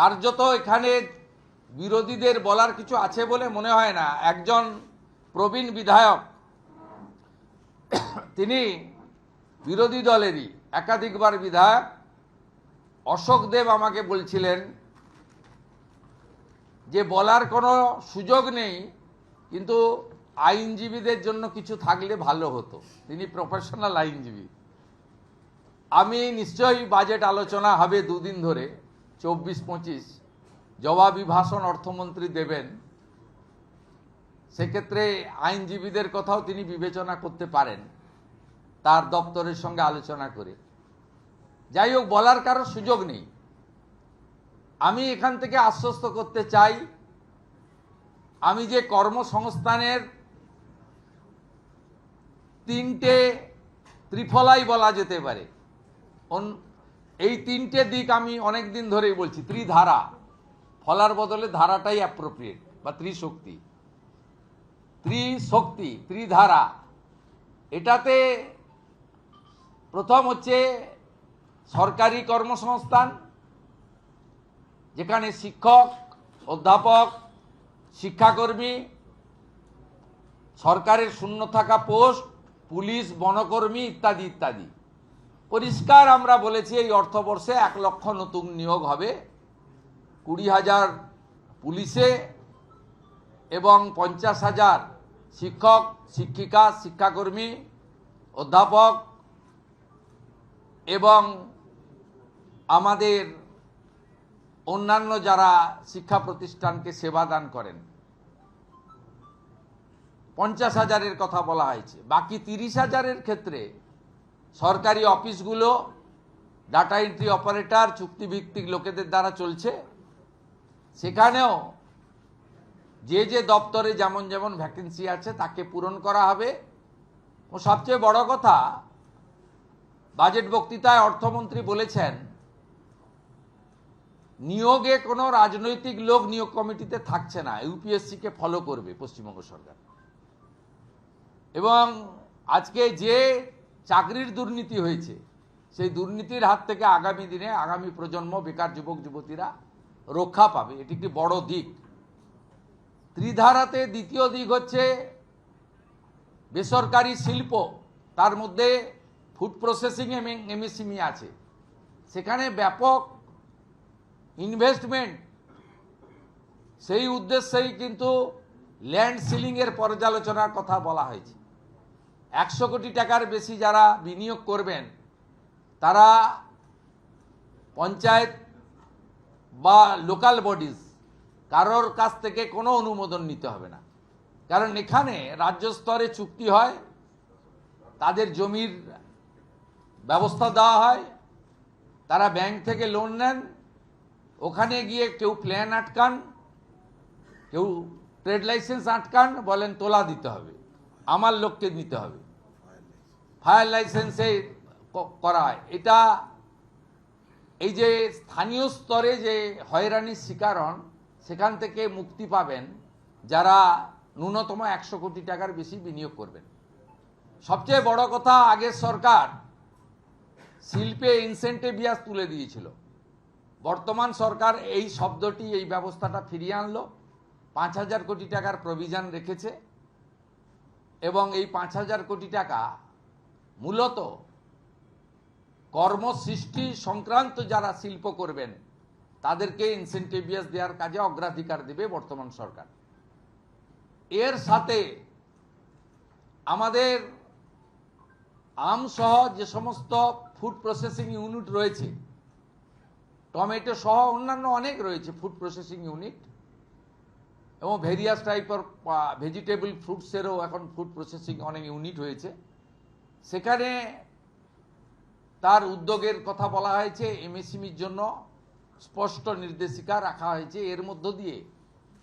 কার্যত এখানে বিরোধীদের বলার কিছু আছে বলে মনে হয় না। একজন প্রবীণ বিধায়ক, তিনি বিরোধী দলেরই একাধিকবার বিধায়ক, অশোক দেব আমাকে বলছিলেন যে বলার কোনো সুযোগ নেই, কিন্তু আইনজীবীদের জন্য কিছু থাকলে ভালো হতো। তিনি প্রফেশনাল আইনজীবী। আমি নিশ্চয়ই বাজেট আলোচনা হবে দুদিন ধরে, 24-25 জবাবি ভাষণ অর্থমন্ত্রী দেবেন, সেক্ষেত্রে আইনজীবীদের কথাও তিনি বিবেচনা করতে পারেন তার দপ্তরের সঙ্গে আলোচনা করে। যাই হোক, বলার কারো সুযোগ নেই। আমি এখান থেকে আশ্বস্ত করতে চাই, আমি যে কর্মসংস্থানের তিনটে ত্রিফলাই বলা যেতে পারে, এই তিনটে দিক আমি অনেক দিন ধরেই বলছি। ত্রিধারা, ফলার বদলে ধারাটাই অ্যাপ্রোপ্রিয়েট, বা ত্রিশক্তি, ত্রিধারা। এটাতে প্রথম হচ্ছে সরকারি কর্মসংস্থান, যেখানে শিক্ষক, অধ্যাপক, শিক্ষাকর্মী, সরকারের শূন্য থাকা পোস্ট, পুলিশ, বনকর্মী ইত্যাদি ইত্যাদি। পরিষ্কার আমরা বলেছি এই অর্থবর্ষে 1 লক্ষ নতুন নিয়োগ হবে, 20,000 পুলিশে এবং 50,000 শিক্ষক, শিক্ষিকা, শিক্ষাকর্মী, অধ্যাপক এবং আমাদের অন্যান্য যারা শিক্ষা প্রতিষ্ঠানকে সেবা দান করেন, 50,000-এর কথা বলা হয়েছে। বাকি 30,000-এর ক্ষেত্রে সরকারি অফিসগুলো ডাটা এন্ট্রি অপারেটর, চুক্তিভিত্তিক লোকেদের দ্বারা চলছে। সেখানেও যে যে দপ্তরে যেমন যেমন ভ্যাকেন্সি আছে তাকে পূরণ করা হবে। ও সবচেয়ে বড় কথা, বাজেট বক্তৃতায় অর্থমন্ত্রী বলেছেন নিয়োগে কোনো রাজনৈতিক লোক নিয়োগ কমিটিতে থাকছে না, ইউপিএসসিকে ফলো করবে পশ্চিমবঙ্গ সরকার। এবং আজকে যে চাকরির দুর্নীতি হয়েছে, সেই দুর্নীতির হাত থেকে আগামী দিনে আগামী প্রজন্ম, বেকার যুবক যুবতীরা রক্ষা পাবে। এটি একটি বড় দিক। ত্রিধারাতে দ্বিতীয় দিক হচ্ছে বেসরকারি শিল্প, তার মধ্যে ফুড প্রসেসিং এবং এমএসএমই আছে। সেখানে ব্যাপক ইনভেস্টমেন্ট, সেই উদ্দেশ্যেই কিন্তু ল্যান্ড সিলিংয়ের পর্যালোচনার কথা বলা হয়েছে। 100 কোটি টাকার বেশি যারা বিনিয়োগ করবেন, তারা পঞ্চায়েত বা লোকাল বডিজ, কারোর কাছ থেকে কোনো অনুমোদন নিতে হবে না। কারণ এখানে রাজ্য স্তরে চুক্তি হয়, তাদের জমির ব্যবস্থা দেওয়া হয়, তারা ব্যাংক থেকে লোন নেন, ওখানে গিয়ে কেউ প্ল্যান আটকান, কেউ ট্রেড লাইসেন্স আটকান, বলেন তোলা দিতে হবে, আমার লোককে নিতে হবে, ফায়ার লাইসেন্সে করা হয়। এটা এই যে স্থানীয় স্তরে যে হয়রানির শিকার হন, সেখান থেকে মুক্তি পাবেন যারা ন্যূনতম 100 কোটি টাকার বেশি বিনিয়োগ করবেন। সবচেয়ে বড় কথা, আগের সরকার শিল্পে ইনসেন্টিভিয়াস তুলে দিয়েছিল। বর্তমান সরকার এই শব্দটি, এই ব্যবস্থাটা ফিরিয়ে আনলো, 5,000 কোটি টাকার প্রভিশন রেখেছে। এবং এই 5,000 কোটি টাকা মূলত কর্মসৃষ্টি সংক্রান্ত যারা শিল্প করবেন তাদেরকে ইনসেন্টিভিয়াস দেওয়ার কাজে অগ্রাধিকার দেবে বর্তমান সরকার। এর সাথে আমাদের আমসহ যে সমস্ত ফুড প্রসেসিং ইউনিট রয়েছে, টমেটো সহ অন্যান্য অনেক রয়েছে ফুড প্রসেসিং ইউনিট, এবং ভেরিয়াস টাইপের ভেজিটেবল ফ্রুটসেরও এখন ফুড প্রসেসিং অনেক ইউনিট হয়েছে। সেখানে তার উদ্যোগের কথা বলা হয়েছে, এমএসএমইর জন্য স্পষ্ট নির্দেশিকা রাখা হয়েছে, এর মধ্য দিয়ে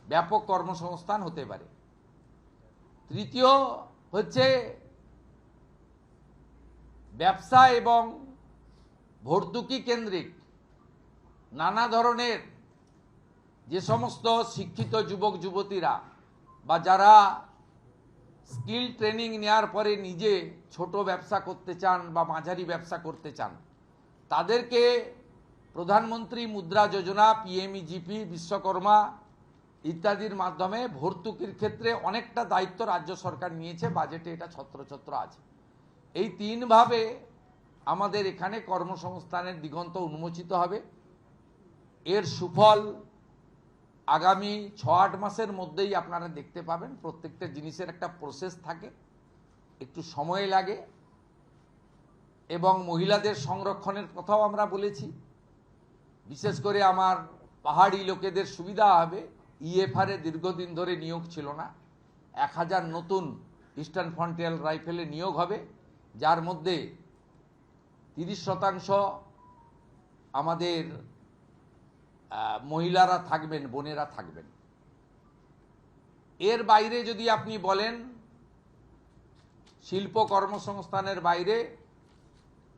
ব্যাপক কর্মসংস্থান হতে পারে। তৃতীয় হচ্ছে ব্যবসা এবং ভর্তুকি কেন্দ্রিক নানা ধরনের যে সমস্ত শিক্ষিত যুবক যুবতীরা বা যারা স্কিল ট্রেনিং নেওয়ার পরে নিজে ছোট ব্যবসা করতে চান বা মাঝারি ব্যবসা করতে চান, তাদেরকে প্রধানমন্ত্রী মুদ্রা যোজনা, পিএমইজিপি, বিশ্বকর্মা ইত্যাদির মাধ্যমে ভর্তুকির ক্ষেত্রে অনেকটা দায়িত্ব রাজ্য সরকার নিয়েছে, বাজেটে এটা ছত্রছত্র আছে। এই তিনভাবে আমাদের এখানে কর্মসংস্থানের দিগন্ত উন্মোচিত হবে। এর সুফল আগামী 6-8 মাসের মধ্যেই আপনারা দেখতে পাবেন। প্রত্যেকটা জিনিসের একটা প্রসেস থাকে, একটু সময় লাগে, এবং মহিলাদের সংরক্ষণের কথাও আমরা বলেছি। বিশেষ করে আমার পাহাড়ি লোকেদের সুবিধা হবে, ইএফআর দীর্ঘদিন ধরে নিয়োগ ছিল না, 1000 নতুন ইস্টার্ন ফ্রন্টিয়ার রাইফেলে নিয়োগ হবে, যার মধ্যে 30% আমাদের মহিলারা থাকবেন, বোনেরা থাকবেন। এর বাইরে যদি আপনি বলেন শিল্প কর্মসংস্থানের বাইরে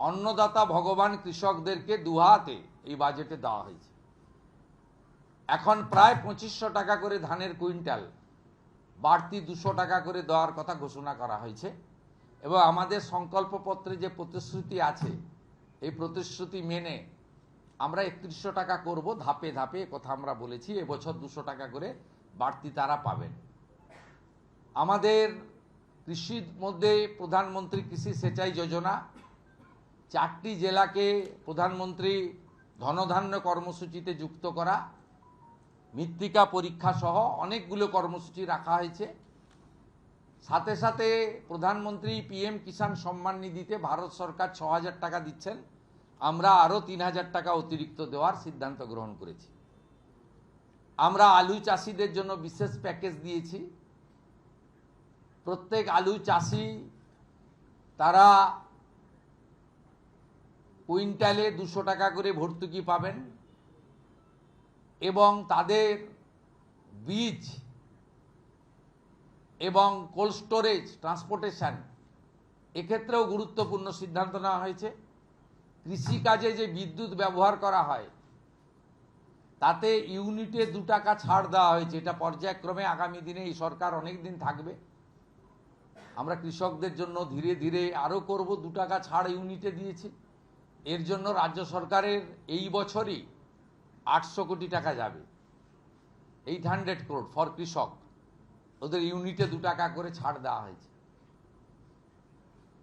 অন্নদাতা ভগবান কৃষকদেরকে দুহাতে এই বাজেটে দেওয়া হয়েছে। এখন প্রায় 2500 টাকা করে ধানের কুইন্টাল, বাড়তি 200 টাকা করে দেওয়ার কথা ঘোষণা করা হয়েছে। এবং আমাদের সংকল্পপত্রে যে প্রতিশ্রুতি আছে, এই প্রতিশ্রুতি মেনে আমরা 3100 টাকা করব ধাপে ধাপে, কথা আমরা বলেছি। এবছর 200 টাকা করে বাড়তি তারা পাবেন। আমাদের কৃষির মধ্যে প্রধানমন্ত্রী কৃষি সেচাই যোজনা, 4টি জেলাকে প্রধানমন্ত্রী ধনধান্য কর্মসূচিতে যুক্ত করা, মৃত্তিকা পরীক্ষা সহ অনেকগুলো কর্মসূচি রাখা হয়েছে। সাথে সাথে প্রধানমন্ত্রী পিএম কিষাণ সম্মান নিধিতে ভারত সরকার 6000 টাকা দিচ্ছেন, আমরা আরও 3000 টাকা অতিরিক্ত দেওয়ার সিদ্ধান্ত গ্রহণ করেছি। আমরা আলু চাষিদের জন্য বিশেষ প্যাকেজ দিয়েছি। প্রত্যেক আলু চাষি তারা কুইন্টালে 200 টাকা করে ভর্তুকি পাবেন, এবং তাদের বীজ এবং কোল্ড স্টোরেজ, ট্রান্সপোর্টেশন, এক্ষেত্রেও গুরুত্বপূর্ণ সিদ্ধান্ত নেওয়া হয়েছে। কৃষিকাজে যে বিদ্যুৎ ব্যবহার করা হয় তাতে ইউনিটে 2 টাকা ছাড় দেওয়া হয়েছে। এটা পর্যায়ক্রমে আগামী দিনে এই সরকার অনেক দিন থাকবে। আমরা কৃষকদের জন্য ধীরে ধীরে আরও করব, 2 টাকা ছাড় ইউনিটে দিয়েছি। এর জন্য রাজ্য সরকারের এই বছরই 800 কোটি টাকা যাবে, 800 crore ফর কৃষক, ওদের ইউনিটে 2 টাকা করে ছাড় দেওয়া হয়েছে।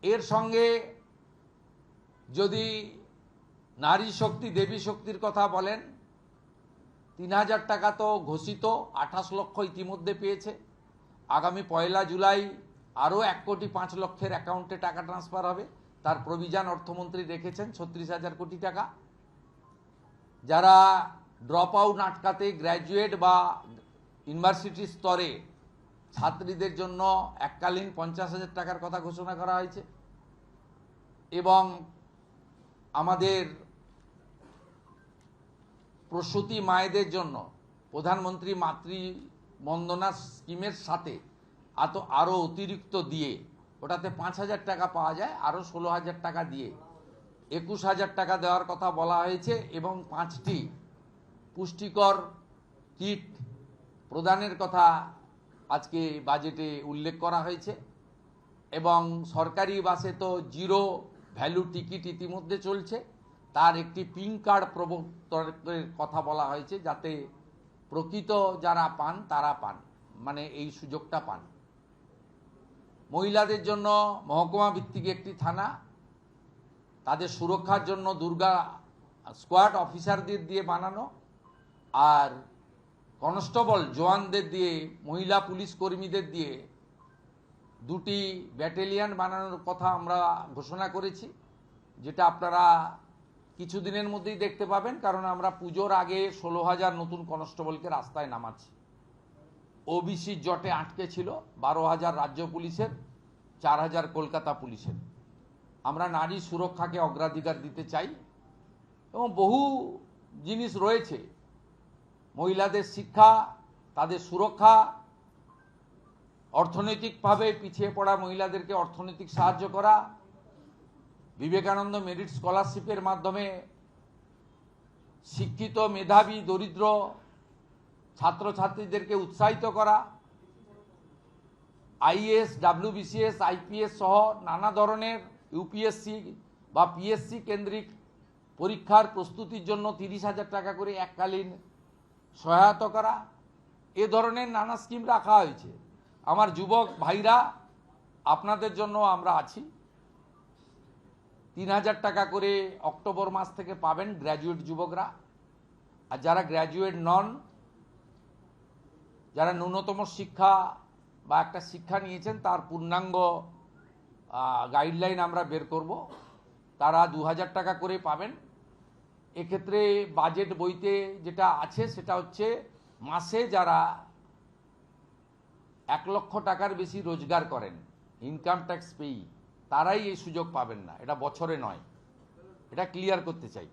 এর সঙ্গে যদি নারী শক্তি, দেবী শক্তির কথা বলেন, 3000 টাকা তো ঘোষিত, 28 লক্ষ ইতিমধ্যে পেয়েছে। আগামী 1 জুলাই আরও 1,05,00,000 অ্যাকাউন্টে টাকা ট্রান্সফার হবে। তার প্রভিশন অর্থমন্ত্রী রেখেছেন 36,000 কোটি টাকা। যারা ড্রপ আউট আটকাতে গ্র্যাজুয়েট বা ইউনিভার্সিটি স্তরে ছাত্রীদের জন্য এককালীন 50,000 টাকার কথা ঘোষণা করা হয়েছে। এবং আমাদের প্রসূতি মায়েদের জন্য প্রধানমন্ত্রী মাতৃ বন্দনা স্কিমের সাথে আরও অতিরিক্ত দিয়ে, ওটাতে 5,000 টাকা পাওয়া যায়, আরও 16,000 টাকা দিয়ে 21,000 টাকা দেওয়ার কথা বলা হয়েছে। এবং 5টি পুষ্টিকর কিট প্রদানের কথা আজকে বাজেটে উল্লেখ করা হয়েছে। এবং সরকারি বাসে তো 0 ভ্যালু টিকিট ইতিমধ্যে চলছে, তার একটি পিঙ্ক কার্ড প্রবর্তনের কথা বলা হয়েছে, যাতে প্রকৃত যারা পান তারা পান, মানে এই সুযোগটা পান। মহিলাদের জন্য মহকুমা ভিত্তিক একটি থানা, তাদের সুরক্ষার জন্য দুর্গা স্কোয়াড অফিসারদের দিয়ে বানানো, আর কনস্টেবল জওয়ানদের দিয়ে, মহিলা পুলিশ কর্মীদের দিয়ে 2টি ব্যাটালিয়ন বানানোর কথা আমরা ঘোষণা করেছি, যেটা আপনারা কিছুদিনের মধ্যেই দেখতে পাবেন। কারণ আমরা পুজোর আগে 16,000 নতুন কনস্টেবলকে রাস্তায় নামাচ্ছি। ওবিসি জটে আটকে ছিল 12,000 রাজ্য পুলিশের, 4,000 কলকাতা পুলিশের। আমরা নারী সুরক্ষাকে অগ্রাধিকার দিতে চাই, এবং বহু জিনিস রয়েছে, মহিলাদের শিক্ষা, তাদের সুরক্ষা, অর্থনৈতিকভাবে পিছিয়ে পড়া মহিলাদেরকে অর্থনৈতিক সাহায্য করা, বিবেকানন্দ মেরিট স্কলারশিপের মাধ্যমে শিক্ষিত, মেধাবী, দরিদ্র ছাত্রছাত্রীদেরকে উৎসাহিত করা, আইএএস, ডাব্লিউবিসিএস, আইপিএস সহ নানা ধরনের ইউপিএসসি বা পিএসসি কেন্দ্রিক পরীক্ষার প্রস্তুতির জন্য 30,000 টাকা করে এককালীন সহায়তা করা, এ ধরনের নানা স্কিম রাখা হয়েছে। আমার যুবক ভাইরা, আপনাদের জন্য আমরা আছি। 3,000 টাকা করে অক্টোবর মাস থেকে পাবেন গ্র্যাজুয়েট যুবকরা। আর যারা গ্র্যাজুয়েট নন, যারা ন্যূনতম শিক্ষা বা একটা শিক্ষা নিয়েছেন তার পূর্ণাঙ্গ গাইডলাইন আমরা বের করব, তারা 2,000 টাকা করে পাবেন। এক্ষেত্রে বাজেট বইতে যেটা আছে সেটা হচ্ছে মাসে যারা 1 লক্ষ টাকার বেশি রোজগার করেন, ইনকাম ট্যাক্স পেই, তারাই এই সুযোগ পাবেন না, এটা বছরে নয়। এটা ক্লিয়ার করতে চাই।